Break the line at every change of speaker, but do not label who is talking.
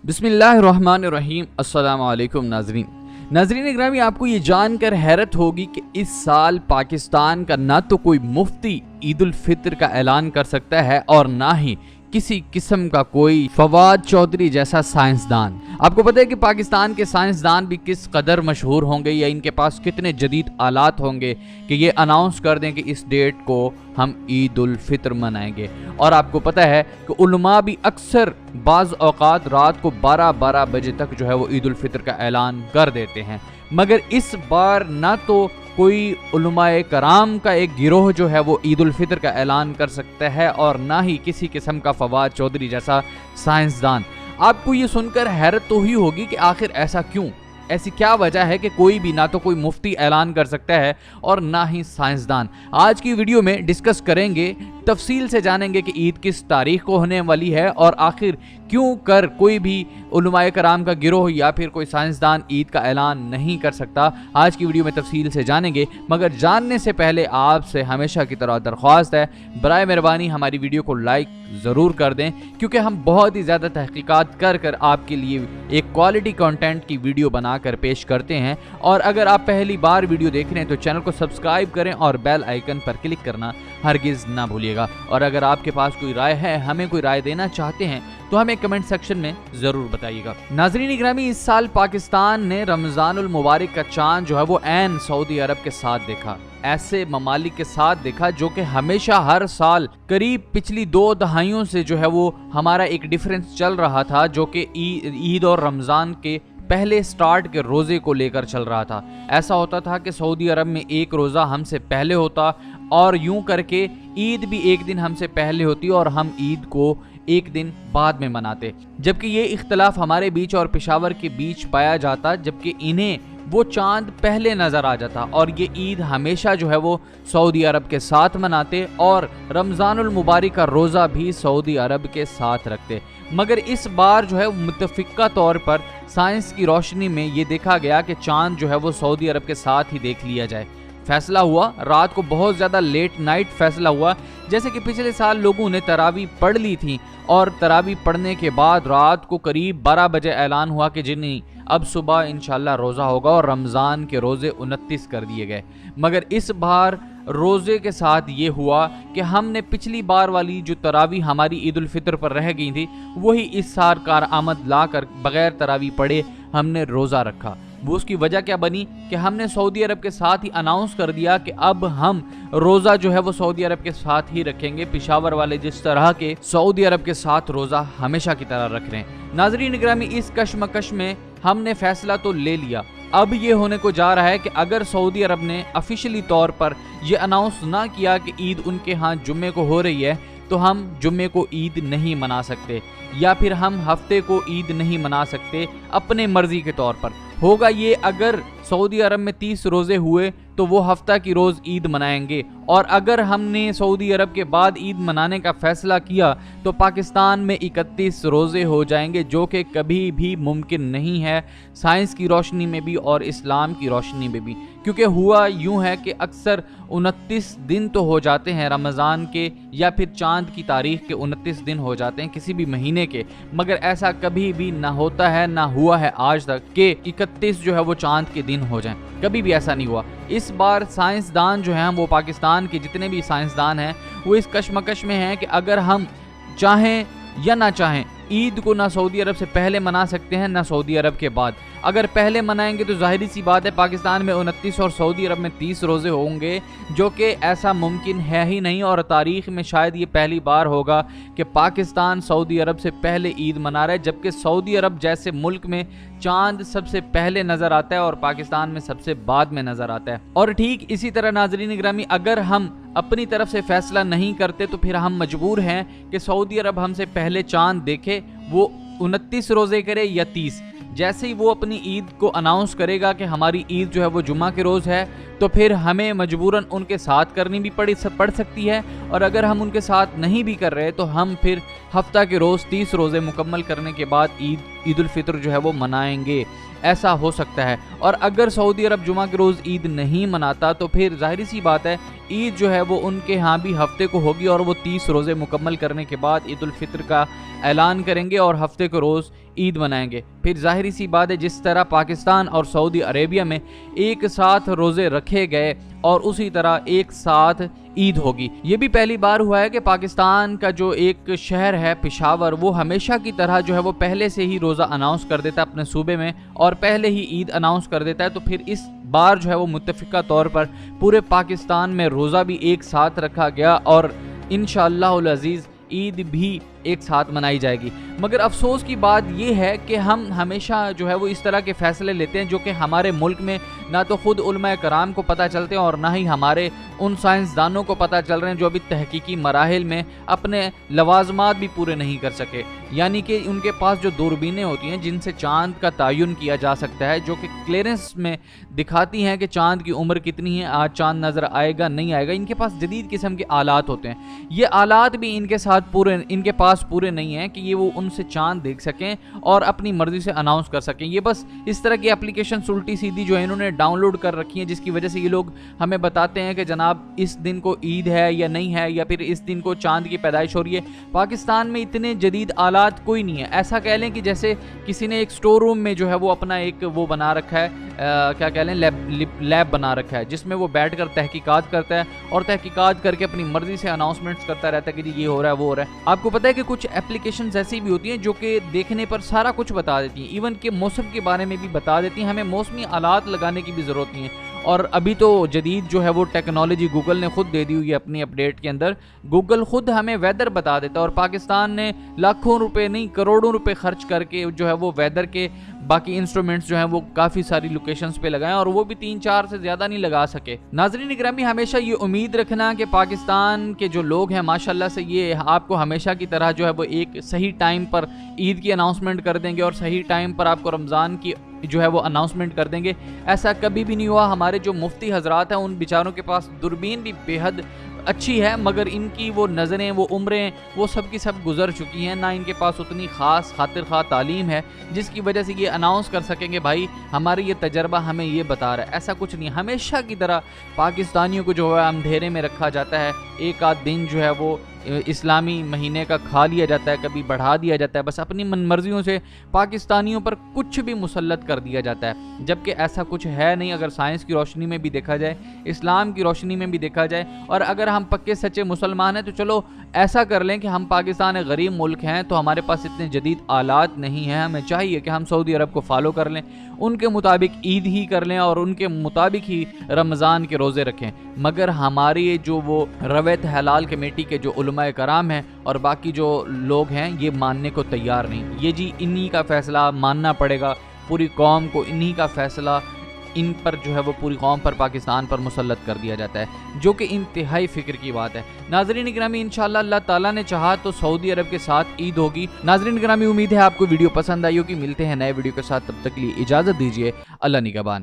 बिस्मिल्लाहिर्रहमानिर्रहीम। अस्सलाम वालेकुम नाज़रीन इकरामी, आपको ये जानकर हैरत होगी कि इस साल पाकिस्तान का ना तो कोई मुफ्ती ईद उल फितर का ऐलान कर सकता है और ना ही किसी किस्म का कोई फवाद चौधरी जैसा साइंसदान। आपको पता है कि पाकिस्तान के साइंसदान भी किस कदर मशहूर होंगे या इनके पास कितने जदीद आलात होंगे कि ये अनाउंस कर दें कि इस डेट को हम ईद उल फितर मनाएंगे। और आपको पता है कि उलमा भी अक्सर बाज़ औक़ात रात को 12-12 बजे तक जो है वो ईद उल फितर का ऐलान कर देते हैं। मगर इस बार ना तो कोई उलमाए कराम का एक गिरोह जो है वो ईद उल फितर का ऐलान कर सकता है और ना ही किसी किस्म का फवाद चौधरी जैसा साइंसदान। आपको ये सुनकर हैरत तो ही होगी कि आखिर ऐसा क्यों, ऐसी क्या वजह है कि कोई भी ना तो कोई मुफ्ती ऐलान कर सकता है और ना ही साइंसदान। आज की वीडियो में डिस्कस करेंगे, तफसील से जानेंगे कि ईद किस तारीख को होने वाली है और आखिर क्यों कर कोई भी उलमाए कराम का गिरोह या फिर कोई साइंसदान ईद का ऐलान नहीं कर सकता। आज की वीडियो में तफसील से जानेंगे, मगर जानने से पहले आपसे हमेशा की तरह दरख्वास्त है, बराए मेहरबानी हमारी वीडियो को लाइक ज़रूर कर दें, क्योंकि हम बहुत ही ज़्यादा तहकीकात कर आपके लिए एक क्वालिटी कंटेंट की वीडियो बनाकर पेश करते हैं। और अगर आप पहली बार वीडियो देख रहे हैं तो चैनल को सब्सक्राइब करें और बेल आइकन पर क्लिक करना हरगिज़ ना भूलिएगा। और अगर आपके पास कोई राय है, हमें कोई राय देना चाहते हैं, तो हमें कमेंट सेक्शन में ज़रूर बताइएगा। नाज़रीन इकरामी, इस साल पाकिस्तान ने रमज़ानुल मुबारक का चांद जो है वो ऐन सऊदी अरब के साथ देखा, ऐसे ममालिक के साथ देखा जो कि हमेशा हर साल करीब पिछली 2 दहाइयों से जो है वो हमारा एक डिफरेंस चल रहा था, जो कि ईद और रमज़ान के पहले स्टार्ट के रोज़े को लेकर चल रहा था। ऐसा होता था कि सऊदी अरब में एक रोज़ा हमसे पहले होता और यूं करके ईद भी एक दिन हमसे पहले होती और हम ईद को एक दिन बाद में मनाते, जबकि ये इख्तलाफ हमारे बीच और पेशावर के बीच पाया जाता, जबकि इन्हें वो चांद पहले नज़र आ जाता और ये ईद हमेशा जो है वो सऊदी अरब के साथ मनाते और रमज़ानुल मुबारक का रोज़ा भी सऊदी अरब के साथ रखते। मगर इस बार जो है मुतफ़िक़ा तौर पर साइंस की रोशनी में ये देखा गया कि चांद जो है वो सऊदी अरब के साथ ही देख लिया जाए। फैसला हुआ, रात को बहुत ज़्यादा लेट नाइट फैसला हुआ, जैसे कि पिछले साल लोगों ने तरावी पढ़ ली थी और तरावी पढ़ने के बाद रात को करीब 12 बजे ऐलान हुआ कि जिन्हीं अब सुबह इंशाल्लाह रोज़ा होगा और रमज़ान के रोज़े 29 कर दिए गए। मगर इस बार रोज़े के साथ ये हुआ कि हमने पिछली बार वाली जो तरावी हमारी ईद उल फितर पर रह गई थी, वही इस साल कारआमद ला कर बग़ैर तरावी पढ़े हमने रोज़ा रखा। वो उसकी वजह क्या बनी कि हमने सऊदी अरब के साथ ही अनाउंस कर दिया कि अब हम रोज़ा जो है वो सऊदी अरब के साथ ही रखेंगे, पेशावर वाले जिस तरह के सऊदी अरब के साथ रोज़ा हमेशा की तरह रख रहे हैं। नाज़रीन इकरामी, इस कशमकश में हमने फैसला तो ले लिया। अब ये होने को जा रहा है कि अगर सऊदी अरब ने ऑफिशियली तौर पर यह अनाउंस ना किया कि ईद उनके यहाँ जुम्मे को हो रही है, तो हम जुम्मे को ईद नहीं मना सकते या फिर हम हफ्ते को ईद नहीं मना सकते अपने मर्जी के तौर पर। होगा ये, अगर सऊदी अरब में 30 रोज़े हुए तो वो हफ्ता की रोज़ ईद मनाएंगे, और अगर हमने सऊदी अरब के बाद ईद मनाने का फ़ैसला किया तो पाकिस्तान में 31 रोज़े हो जाएंगे, जो कि कभी भी मुमकिन नहीं है साइंस की रोशनी में भी और इस्लाम की रोशनी में भी। क्योंकि हुआ यूं है कि अक्सर 29 दिन तो हो जाते हैं रमज़ान के या फिर चांद की तारीख के 29 दिन हो जाते हैं किसी भी महीने के, मगर ऐसा कभी भी ना होता है, ना हुआ है आज तक कि 31 जो है वो चांद के दिन हो जाएं। कभी भी ऐसा नहीं हुआ। इस बार साइंसदान जो हैं, वो पाकिस्तान के जितने भी साइंसदान हैं, वो इस कशमकश में हैं कि अगर हम चाहें या ना चाहें ईद को ना सऊदी अरब से पहले मना सकते हैं ना सऊदी अरब के बाद। अगर पहले मनाएंगे तो जाहिर सी बात है पाकिस्तान में 29 और सऊदी अरब में 30 रोज़े होंगे, जो कि ऐसा मुमकिन है ही नहीं। और तारीख़ में शायद ये पहली बार होगा कि पाकिस्तान सऊदी अरब से पहले ईद मना रहा है, जबकि सऊदी अरब जैसे मुल्क में चांद सबसे पहले नज़र आता है और पाकिस्तान में सबसे बाद में नज़र आता है। और ठीक इसी तरह नाज़रीन इकरामी, अगर हम अपनी तरफ से फ़ैसला नहीं करते तो फिर हम मजबूर हैं कि सऊदी अरब हमसे पहले चांद देखे, वो 29 रोज़े करे या 30। जैसे ही वो अपनी ईद को अनाउंस करेगा कि हमारी ईद जो है वो जुम्मा के रोज़ है, तो फिर हमें मजबूरन उनके साथ करनी भी पड़ सकती है। और अगर हम उनके साथ नहीं भी कर रहे तो हम फिर हफ्ता के रोज़ 30 रोज़े मुकम्मल करने के बाद ईद उल फितर जो है वो मनाएंगे। ऐसा हो सकता है। और अगर सऊदी अरब जुमा के रोज़ ईद नहीं मनाता तो फिर जाहिर सी बात है ईद जो है वो उनके यहाँ भी हफ्ते को होगी और वो 30 रोज़े मुकम्मल करने के बाद ईद उल फितर का ऐलान करेंगे और हफ्ते को रोज़ عید منائیں گے۔ پھر ظاہری سی بات ہے جس طرح پاکستان اور سعودی عربیہ میں ایک ساتھ روزے رکھے گئے اور اسی طرح ایک ساتھ عید ہوگی۔ یہ بھی پہلی بار ہوا ہے کہ پاکستان کا جو ایک شہر ہے پشاور، وہ ہمیشہ کی طرح جو ہے وہ پہلے سے ہی روزہ اناؤنس کر دیتا ہے اپنے صوبے میں اور پہلے ہی عید اناؤنس کر دیتا ہے، تو پھر اس بار جو ہے وہ متفقہ طور پر پورے پاکستان میں روزہ بھی ایک ساتھ رکھا گیا اور انشاءاللہ العزیز عید بھی ایک ساتھ منائی جائے گی۔ مگر افسوس کی بات یہ ہے کہ ہم ہمیشہ جو ہے وہ اس طرح کے فیصلے لیتے ہیں جو کہ ہمارے ملک میں نہ تو خود علماء کرام کو پتہ چلتے ہیں اور نہ ہی ہمارے ان سائنسدانوں کو پتہ چل رہے ہیں جو ابھی تحقیقی مراحل میں اپنے لوازمات بھی پورے نہیں کر سکے، یعنی کہ ان کے پاس جو دوربینیں ہوتی ہیں جن سے چاند کا تعین کیا جا سکتا ہے، جو کہ کلیئرنس میں دکھاتی ہیں کہ چاند کی عمر کتنی ہے، آج چاند نظر آئے گا نہیں آئے گا، ان کے پاس جدید قسم کے آلات ہوتے ہیں۔ یہ آلات بھی ان کے پاس پورے نہیں ہیں کہ یہ وہ ان سے چاند دیکھ سکیں اور اپنی مرضی سے اناؤنس کر سکیں۔ یہ بس اس طرح کی اپلیکیشن الٹی سیدھی جو انہوں نے ڈاؤن لوڈ کر رکھی ہیں، جس کی وجہ سے یہ لوگ ہمیں بتاتے ہیں کہ جناب اس دن کو عید ہے یا نہیں ہے، یا پھر اس دن کو چاند کی پیدائش ہو رہی ہے۔ پاکستان میں اتنے جدید آلات کوئی نہیں ہے۔ ایسا کہہ لیں کہ جیسے کسی نے ایک سٹور روم میں جو ہے وہ اپنا ایک وہ بنا رکھا ہے، کیا کہہ لیں، لیب بنا رکھا ہے، جس میں وہ بیٹھ کر تحقیقات کرتا ہے اور تحقیقات کر کے اپنی مرضی سے اناؤنسمنٹس کرتا رہتا ہے کہ جی یہ ہو رہا ہے وہ ہو رہا ہے۔ آپ کو پتہ ہے کہ کچھ اپلیکیشنز ایسی بھی ہوتی ہیں جو کہ دیکھنے پر سارا کچھ بتا دیتی ہیں، ایون کہ موسم کے بارے میں بھی بتا دیتی ہیں، ہمیں موسمی آلات لگانے کی بھی ضرورت نہیں ہے۔ اور ابھی تو جدید جو ہے وہ ٹیکنالوجی گوگل نے خود دے دی ہوئی ہے اپنی اپڈیٹ کے اندر، گوگل خود ہمیں ویدر بتا دیتا ہے، اور پاکستان نے لاکھوں روپے نہیں کروڑوں روپے خرچ کر کے جو ہے وہ ویدر کے باقی انسٹرومنٹس جو ہیں وہ کافی ساری لوکیشنز پہ لگائیں، اور وہ بھی 3-4 سے زیادہ نہیں لگا سکے۔ ناظرین اکرامی، ہمیشہ یہ امید رکھنا کہ پاکستان کے جو لوگ ہیں ماشاءاللہ سے یہ آپ کو ہمیشہ کی طرح جو ہے وہ ایک صحیح ٹائم پر عید کی اناؤنسمنٹ کر دیں گے اور صحیح ٹائم پر آپ کو رمضان کی جو ہے وہ اناؤنسمنٹ کر دیں گے۔ ایسا کبھی بھی نہیں ہوا۔ ہمارے جو مفتی حضرات ہیں ان بیچاروں کے پاس دوربین بھی بے حد اچھی ہے، مگر ان کی وہ نظریں، وہ عمریں، وہ سب کی سب گزر چکی ہیں، نہ ان کے پاس اتنی خاص خاطر خواہ تعلیم ہے جس کی وجہ سے یہ اناؤنس کر سکیں گے بھائی ہماری یہ تجربہ ہمیں یہ بتا رہا ہے۔ ایسا کچھ نہیں، ہمیشہ کی طرح پاکستانیوں کو جو ہے اندھیرے میں رکھا جاتا ہے، ایک آدھ دن جو ہے وہ اسلامی مہینے کا کھا لیا جاتا ہے، کبھی بڑھا دیا جاتا ہے، بس اپنی من مرضیوں سے پاکستانیوں پر کچھ بھی مسلط کر دیا جاتا ہے، جبکہ ایسا کچھ ہے نہیں۔ اگر سائنس کی روشنی میں بھی دیکھا جائے، اسلام کی روشنی میں بھی دیکھا جائے، اور اگر ہم پکے سچے مسلمان ہیں تو چلو ایسا کر لیں کہ ہم پاکستان ایک غریب ملک ہیں تو ہمارے پاس اتنے جدید آلات نہیں ہیں، ہمیں چاہیے کہ ہم سعودی عرب کو فالو کر لیں، ان کے مطابق عید ہی کر لیں اور ان کے مطابق ہی رمضان کے روزے رکھیں۔ مگر ہماری جو وہ رویت حلال کمیٹی کے جو علماء کرام ہیں اور باقی جو لوگ ہیں یہ ماننے کو تیار نہیں۔ یہ جی انہی کا فیصلہ ماننا پڑے گا، پوری قوم کو انہی کا فیصلہ ان پر جو ہے وہ پوری قوم پر، پاکستان پر مسلط کر دیا جاتا ہے، جو کہ انتہائی فکر کی بات ہے۔ ناظرین گرامی، انشاءاللہ اللہ تعالیٰ نے چاہا تو سعودی عرب کے ساتھ عید ہوگی۔ ناظرین گرامی، امید ہے آپ کو ویڈیو پسند آئی ہوگی۔ ملتے ہیں نئے ویڈیو کے ساتھ، تب تک کے لیے اجازت دیجیے، اللہ نگہبان۔